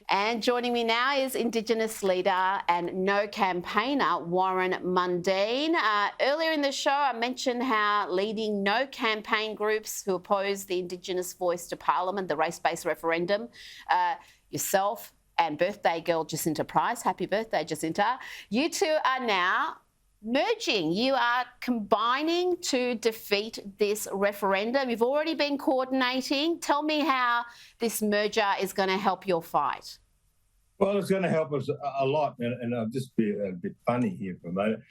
And joining me now is Indigenous leader and No campaigner, Warren Mundine. Earlier in the show, I mentioned how leading No campaign groups who oppose the Indigenous voice to Parliament, the race-based referendum, yourself and birthday girl Jacinta Price, happy birthday, Jacinta, you two are now merging. You are combining to defeat this referendum. You've already been coordinating. Tell me how this merger is going to help your fight. Well, it's going to help us a lot, and I'll just be a bit funny here for a moment.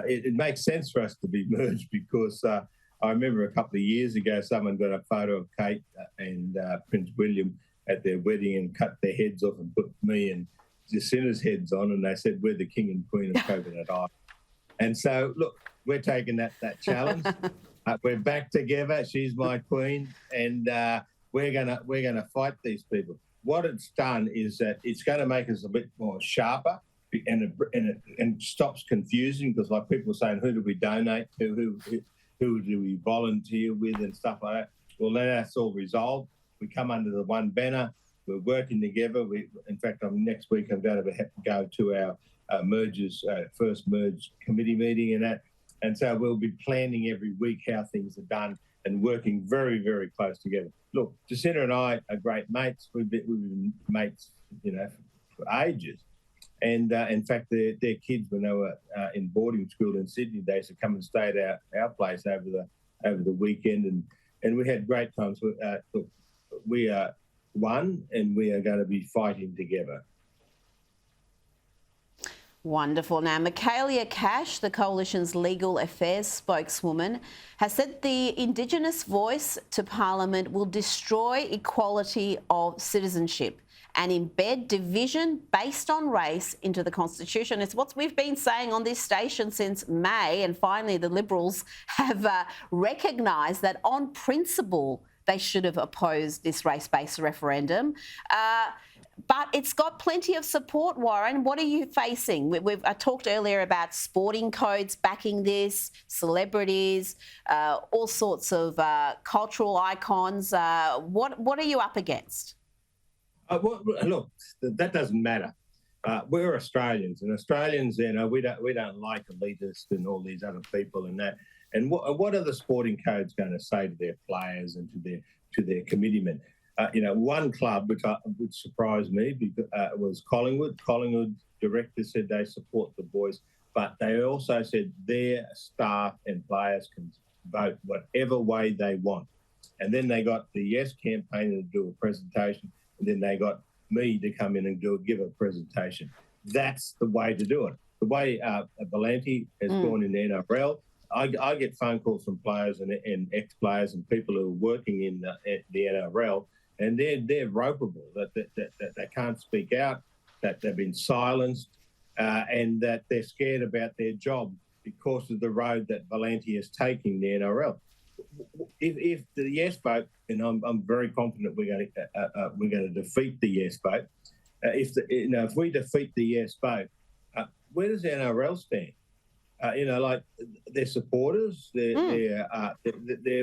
It makes sense for us to be merged because I remember a couple of years ago someone got a photo of Kate and Prince William at their wedding and cut their heads off and put me and Jacinta's heads on, and they said, "We're the king and queen of Coconut Island." And so, look, we're taking that challenge. We're back together. She's my queen, and we're gonna fight these people. What it's done is that it's going to make us a bit more sharper, and it stops confusing because, like, people are saying, who do we donate to, who do we volunteer with, and stuff like that. Well, then that's all resolved. We come under the one banner. We're working together. In fact, next week I'm going to have to go to our first merge committee meeting and so we'll be planning every week how things are done and working very, very close together. Look, Jacinta and I are great mates. We've been mates, for ages. And in fact, their kids, when they were in boarding school in Sydney, they used to come and stay at our place over the weekend, and we had great times. Look, we are one, and we are going to be fighting together. Wonderful. Now, Michaela Cash, the Coalition's legal affairs spokeswoman, has said the Indigenous voice to Parliament will destroy equality of citizenship and embed division based on race into the Constitution. It's what we've been saying on this station since May, and finally the Liberals have recognised that on principle they should have opposed this race-based referendum. But it's got plenty of support, Warren. What are you facing? I talked earlier about sporting codes backing this, celebrities, all sorts of cultural icons. What are you up against? Well, look, that doesn't matter. We're Australians, and Australians, we don't like elitists and all these other people and that. And what are the sporting codes going to say to their players and to their committeemen? One club which surprised me was Collingwood. Collingwood director said they support the boys, but they also said their staff and players can vote whatever way they want. And then they got the Yes campaign to do a presentation, and then they got me to come in and give a presentation. That's the way to do it. The way Valenti has gone in the NRL, I get phone calls from players and ex-players and people who are working in the NRL, and they're ropeable, that they can't speak out, that they've been silenced, and that they're scared about their job because of the road that Valenti is taking the NRL. If the yes vote, and I'm very confident we're going to defeat the yes vote. If we defeat the yes vote, where does the NRL stand? Like their supporters, their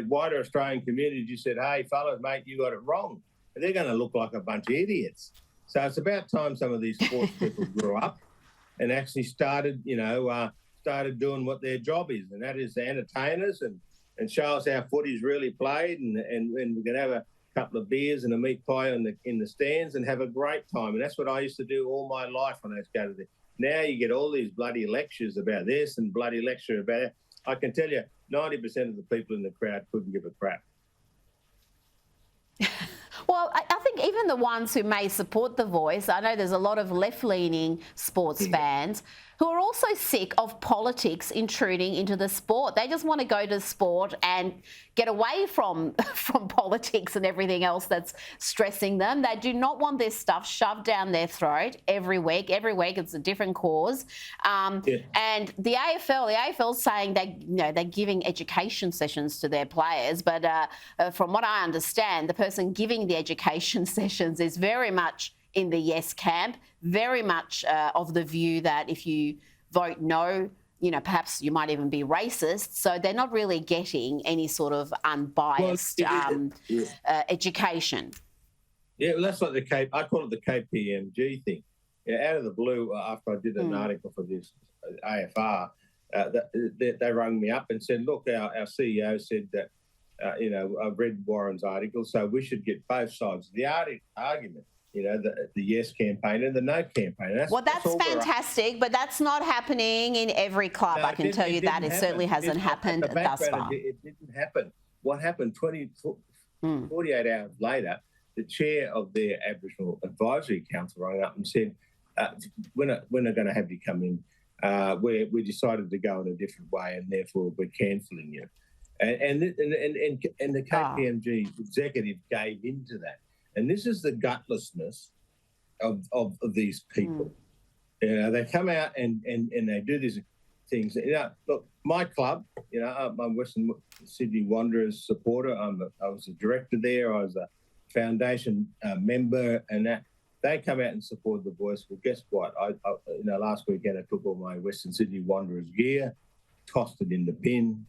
wider Australian community just said, "Hey, fellas, mate, you got it wrong." And they're going to look like a bunch of idiots. So it's about time some of these sports people grew up and actually started doing what their job is, and that is entertainers and show us how footy's really played, and we can have a couple of beers and a meat pie in the stands and have a great time. And that's what I used to do all my life when I used to go to the. Now you get all these bloody lectures about this and bloody lecture about that. I can tell you 90% of the people in the crowd couldn't give a crap. Well, I think even the ones who may support the voice, I know there's a lot of left-leaning sports fans who are also sick of politics intruding into the sport. They just want to go to sport and get away from politics and everything else that's stressing them. They do not want this stuff shoved down their throat every week. Every week it's a different cause. And the AFL's saying they're giving education sessions to their players, but from what I understand, the person giving the education sessions is very much in the yes camp, very much of the view that if you vote no, perhaps you might even be racist. So they're not really getting any sort of unbiased education. Yeah, well, that's like the I call it the KPMG thing. Yeah, out of the blue, after I did an article for this AFR, they rang me up and said, look, our CEO said that, I've read Warren's article, so we should get both sides of the argument, the yes campaign and the no campaign. That's fantastic, but that's not happening in every club. No, I can tell you that. It certainly hasn't happened thus far. It didn't happen. What happened 48 hours later, the chair of their Aboriginal Advisory Council rang up and said, we're not going to have you come in. We decided to go in a different way, and therefore we're cancelling you. And the KPMG executive gave into that. And this is the gutlessness of these people. They come out and they do these things. Look, my club, I'm a Western Sydney Wanderers supporter. I was a director there. I was a foundation member, and that. They come out and support the voice. Well, guess what? Last weekend I took all my Western Sydney Wanderers gear, tossed it in the bin,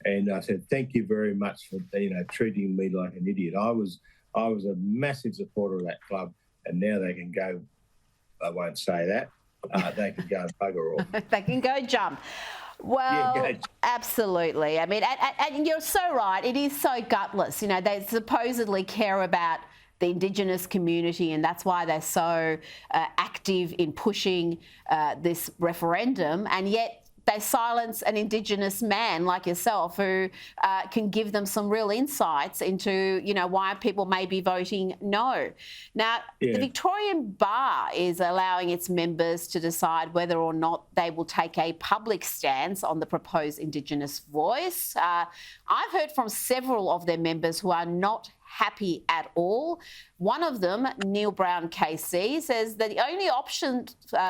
and I said, "Thank you very much for treating me like an idiot." I was a massive supporter of that club, and now they can go. I won't say that. They can go and bugger off. They can go jump. Well, absolutely. I mean, and you're so right. It is so gutless. They supposedly care about the Indigenous community, and that's why they're so active in pushing this referendum, and yet they silence an Indigenous man like yourself who can give them some real insights into, why people may be voting no. Now, the Victorian Bar is allowing its members to decide whether or not they will take a public stance on the proposed Indigenous voice. I've heard from several of their members who are not happy at all. One of them, Neil Brown KC, says that the only option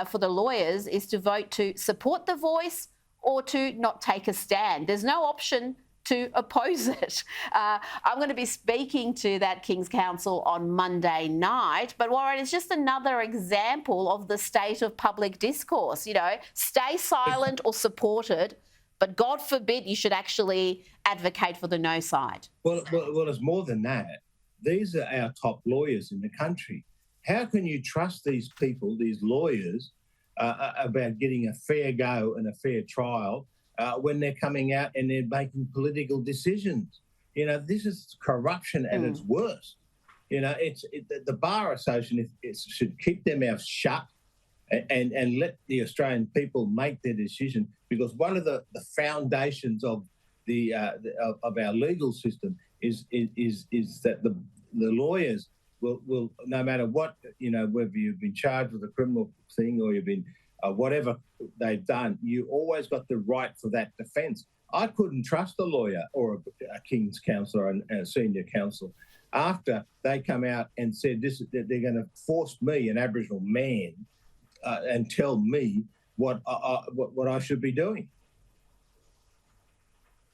for the lawyers is to vote to support the voice or to not take a stand. There's no option to oppose it. I'm going to be speaking to that King's Council on Monday night. But Warren, it's just another example of the state of public discourse. Stay silent or support it, but God forbid you should actually advocate for the no side. Well, it's more than that. These are our top lawyers in the country. How can you trust these people, these lawyers, about getting a fair go and a fair trial when they're coming out and they're making political decisions? This is corruption at its worst. The Bar Association should keep their mouth shut and let the Australian people make their decision, because one of the foundations of of our legal system is that the lawyers will no matter what, whether you've been charged with a criminal thing or you've been whatever they've done, you always got the right for that defence. I couldn't trust a lawyer or a King's counsellor and a senior counsel after they come out and said that they're going to force me, an Aboriginal man, and tell me what I should be doing.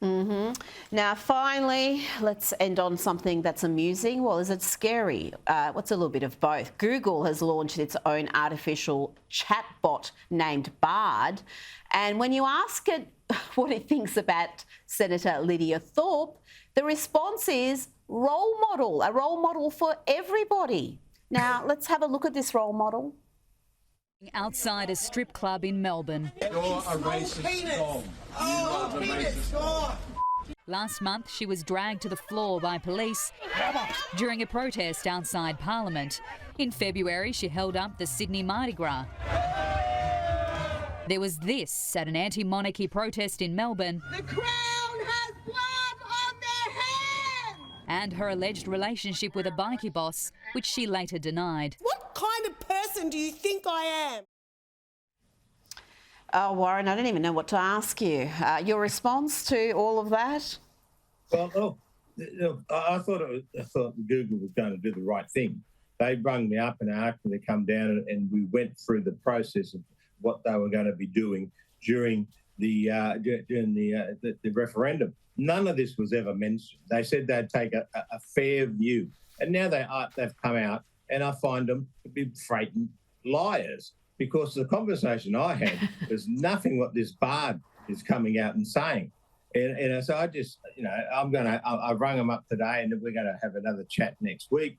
Mm-hmm. Now, finally, let's end on something that's amusing. Well, is it scary? What's a little bit of both? Google has launched its own artificial chatbot named Bard. And when you ask it what it thinks about Senator Lydia Thorpe, the response is a role model for everybody. Now, let's have a look at this role model. Outside a strip club in Melbourne. You're a racist dog. You are the racist dog. Last month, she was dragged to the floor by police during a protest outside Parliament. In February, she held up the Sydney Mardi Gras. There was this at an anti-monarchy protest in Melbourne. The Crown has blood on their hands! And her alleged relationship with a bikie boss, which she later denied. What kind of person do you think I am? Oh, Warren, I don't even know what to ask you. Your response to all of that? Well, I thought Google was going to do the right thing. They rung me up and asked me to come down, and we went through the process of what they were going to be doing during the referendum. None of this was ever mentioned. They said they'd take a fair view, and now they've come out, and I find them to be frightened liars, because the conversation I had was nothing what this Bard is coming out and saying. And so I just, I rung them up today, and we're going to have another chat next week.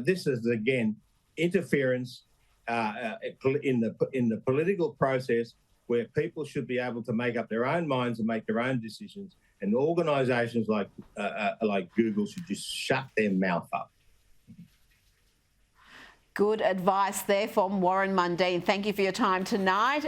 this is again interference in the political process, where people should be able to make up their own minds and make their own decisions, and organisations like Google should just shut their mouth up. Good advice there from Warren Mundine. Thank you for your time tonight.